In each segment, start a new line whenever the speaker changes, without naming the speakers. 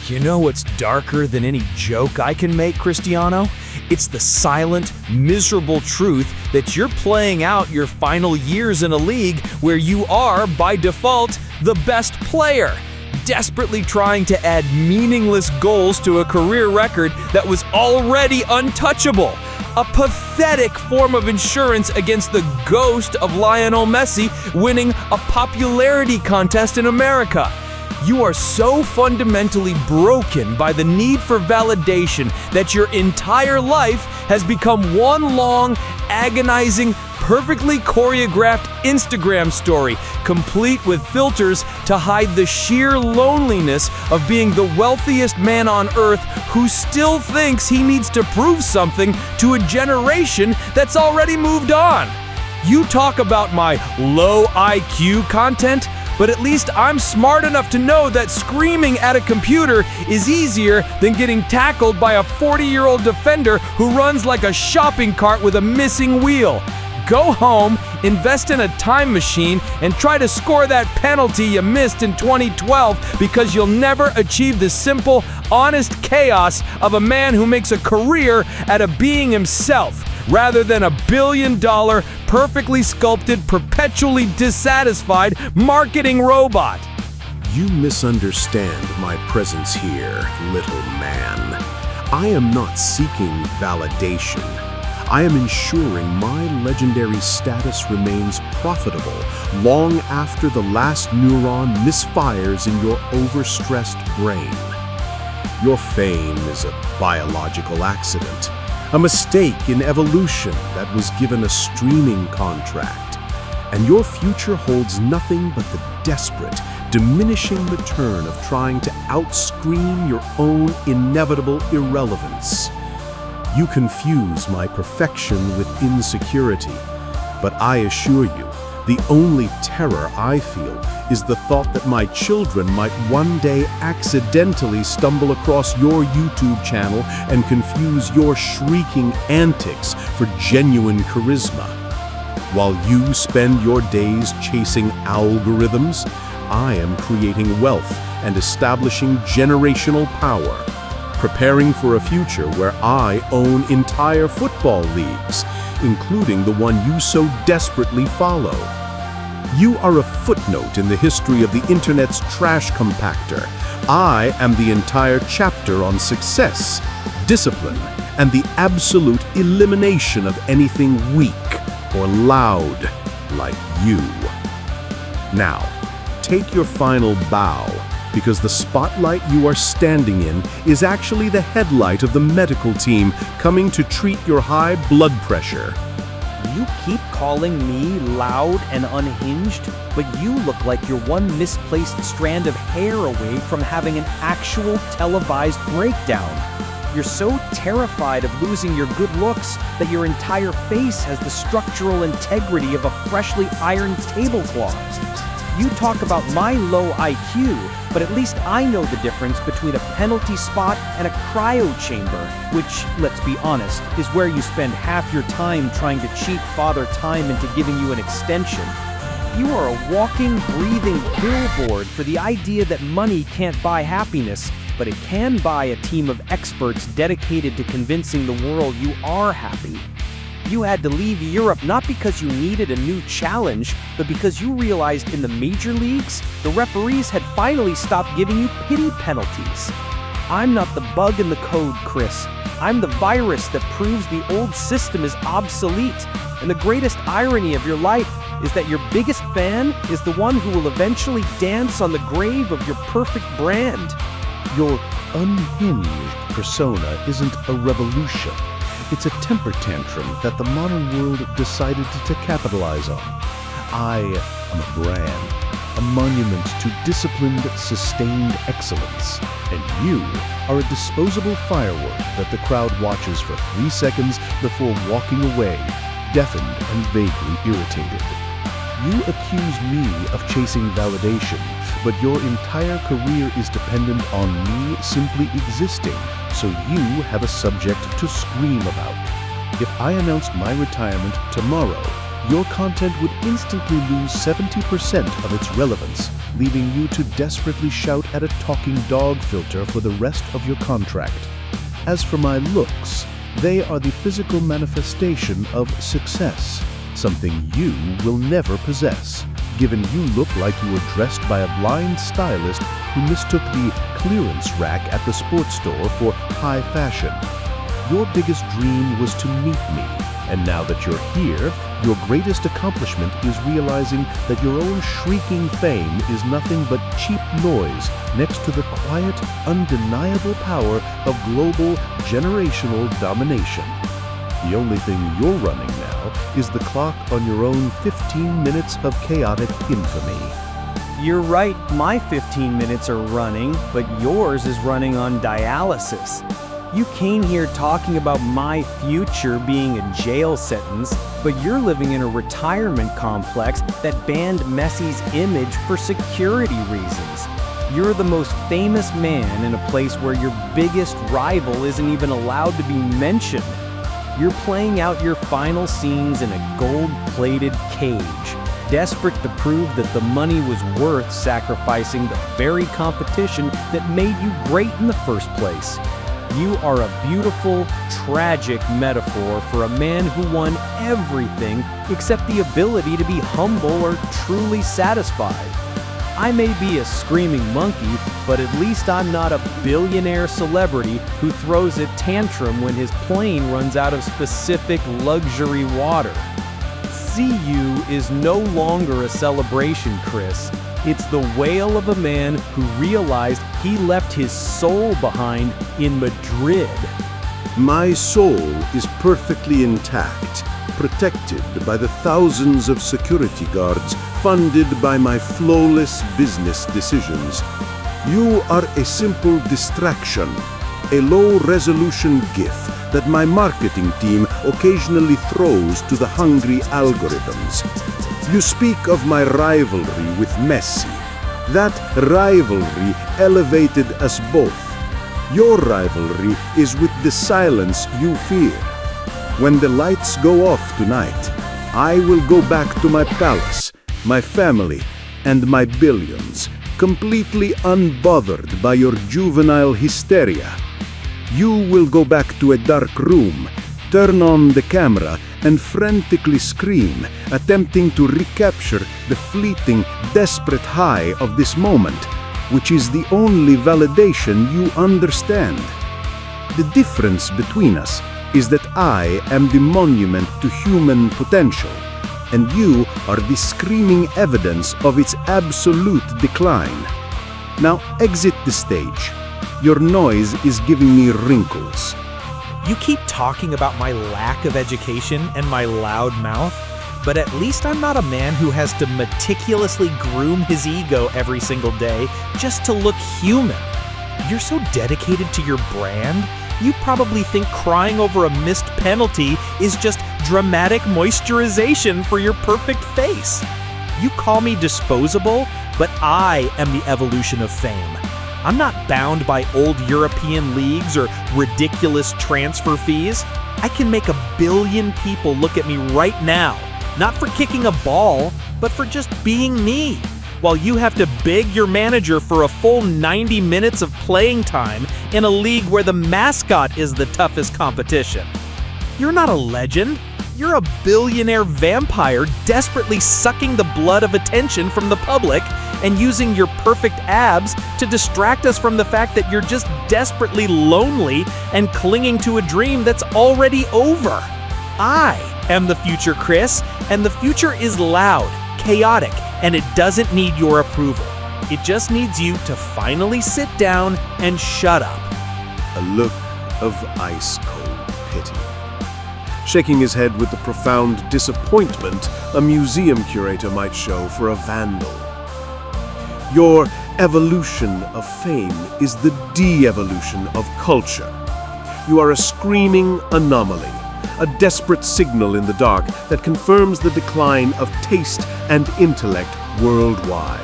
You know what's darker than any joke I can make, Cristiano? It's the silent, miserable truth that you're playing out your final years in a league where you are, by default, the best player, desperately trying to add meaningless goals to a career record that was already untouchable. A pathetic form of insurance against the ghost of Lionel Messi winning a popularity contest in America. You are so fundamentally broken by the need for validation that your entire life has become one long, agonizing, perfectly choreographed Instagram story, complete with filters to hide the sheer loneliness of being the wealthiest man on earth who still thinks he needs to prove something to a generation that's already moved on. You talk about my low IQ content, but at least I'm smart enough to know that screaming at a computer is easier than getting tackled by a 40-year-old defender who runs like a shopping cart with a missing wheel. Go home, invest in a time machine, and try to score that penalty you missed in 2012 because you'll never achieve the simple, honest chaos of a man who makes a career out of being himself, rather than a billion-dollar, perfectly sculpted, perpetually dissatisfied marketing robot.
You misunderstand my presence here, little man. I am not seeking validation. I am ensuring my legendary status remains profitable long after the last neuron misfires in your overstressed brain. Your fame is a biological accident, a mistake in evolution that was given a streaming contract, and your future holds nothing but the desperate, diminishing return of trying to outscream your own inevitable irrelevance. You confuse my perfection with insecurity, but I assure you, the only terror I feel is the thought that my children might one day accidentally stumble across your YouTube channel and confuse your shrieking antics for genuine charisma. While you spend your days chasing algorithms, I am creating wealth and establishing generational power, preparing for a future where I own entire football leagues, including the one you so desperately follow. You are a footnote in the history of the internet's trash compactor. I am the entire chapter on success, discipline, and the absolute elimination of anything weak or loud like you. Now, take your final bow, because the spotlight you are standing in is actually the headlight of the medical team coming to treat your high blood pressure.
You keep calling me loud and unhinged, but you look like you're one misplaced strand of hair away from having an actual televised breakdown. You're so terrified of losing your good looks that your entire face has the structural integrity of a freshly ironed tablecloth. You talk about my low IQ, but at least I know the difference between a penalty spot and a cryo chamber, which, let's be honest, is where you spend half your time trying to cheat Father Time into giving you an extension. You are a walking, breathing billboard for the idea that money can't buy happiness, but it can buy a team of experts dedicated to convincing the world you are happy. You had to leave Europe not because you needed a new challenge, but because you realized in the major leagues, the referees had finally stopped giving you pity penalties. I'm not the bug in the code, Chris. I'm the virus that proves the old system is obsolete. And the greatest irony of your life is that your biggest fan is the one who will eventually dance on the grave of your perfect brand.
Your unhinged persona isn't a revolution. It's a temper tantrum that the modern world decided to capitalize on. I am a brand, a monument to disciplined, sustained excellence. And you are a disposable firework that the crowd watches for 3 seconds before walking away, deafened and vaguely irritated. You accuse me of chasing validation, but your entire career is dependent on me simply existing, so you have a subject to scream about. If I announced my retirement tomorrow, your content would instantly lose 70% of its relevance, leaving you to desperately shout at a talking dog filter for the rest of your contract. As for my looks, they are the physical manifestation of success, something you will never possess, given you look like you were dressed by a blind stylist who mistook the clearance rack at the sports store for high fashion. Your biggest dream was to meet me, and now that you're here, your greatest accomplishment is realizing that your own shrieking fame is nothing but cheap noise next to the quiet, undeniable power of global, generational domination. The only thing you're running now is the clock on your own 15 minutes of chaotic infamy.
You're right, my 15 minutes are running, but yours is running on dialysis. You came here talking about my future being a jail sentence, but you're living in a retirement complex that banned Messi's image for security reasons. You're the most famous man in a place where your biggest rival isn't even allowed to be mentioned. You're playing out your final scenes in a gold-plated cage, desperate to prove that the money was worth sacrificing the very competition that made you great in the first place. You are a beautiful, tragic metaphor for a man who won everything except the ability to be humble or truly satisfied. I may be a screaming monkey, but at least I'm not a billionaire celebrity who throws a tantrum when his plane runs out of specific luxury water. See you is no longer a celebration, Chris. It's the wail of a man who realized he left his soul behind in Madrid.
My soul is perfectly intact, protected by the thousands of security guards funded by my flawless business decisions. You are a simple distraction, a low-resolution GIF that my marketing team occasionally throws to the hungry algorithms. You speak of my rivalry with Messi. That rivalry elevated us both. Your rivalry is with the silence you fear. When the lights go off tonight, I will go back to my palace, my family, and my billions, completely unbothered by your juvenile hysteria. You will go back to a dark room, turn on the camera, and frantically scream, attempting to recapture the fleeting, desperate high of this moment, which is the only validation you understand. The difference between us is that I am the monument to human potential, and you are the screaming evidence of its absolute decline. Now exit the stage. Your noise is giving me wrinkles.
You keep talking about my lack of education and my loud mouth, but at least I'm not a man who has to meticulously groom his ego every single day just to look human. You're so dedicated to your brand, you probably think crying over a missed penalty is just dramatic moisturization for your perfect face. You call me disposable, but I am the evolution of fame. I'm not bound by old European leagues or ridiculous transfer fees. I can make 1 billion people look at me right now, not for kicking a ball, but for just being me, while you have to beg your manager for a full 90 minutes of playing time in a league where the mascot is the toughest competition. You're not a legend. You're a billionaire vampire desperately sucking the blood of attention from the public and using your perfect abs to distract us from the fact that you're just desperately lonely and clinging to a dream that's already over. I am the future, Chris, and the future is loud, chaotic, and it doesn't need your approval. It just needs you to finally sit down and shut up.
A look of ice-cold pity. Shaking his head with the profound disappointment a museum curator might show for a vandal. Your evolution of fame is the de-evolution of culture. You are a screaming anomaly, a desperate signal in the dark that confirms the decline of taste and intellect worldwide.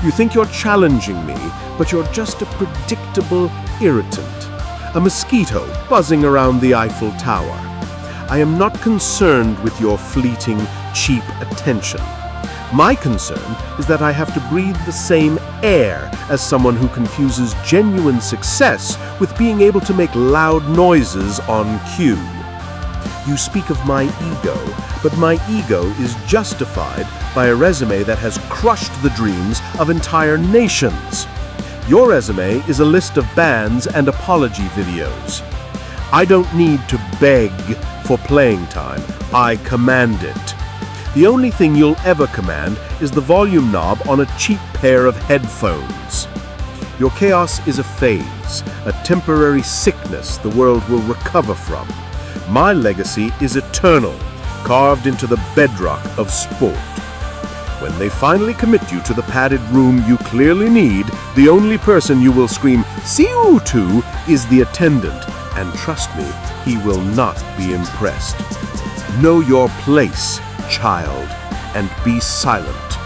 You think you're challenging me, but you're just a predictable irritant, a mosquito buzzing around the Eiffel Tower. I am not concerned with your fleeting, cheap attention. My concern is that I have to breathe the same air as someone who confuses genuine success with being able to make loud noises on cue. You speak of my ego, but my ego is justified by a resume that has crushed the dreams of entire nations. Your resume is a list of bans and apology videos. I don't need to beg for playing time. I command it. The only thing you'll ever command is the volume knob on a cheap pair of headphones. Your chaos is a phase, a temporary sickness the world will recover from. My legacy is eternal, carved into the bedrock of sport. When they finally commit you to the padded room you clearly need, the only person you will scream "See you" to is the attendant, and trust me, he will not be impressed. Know your place, child, and be silent.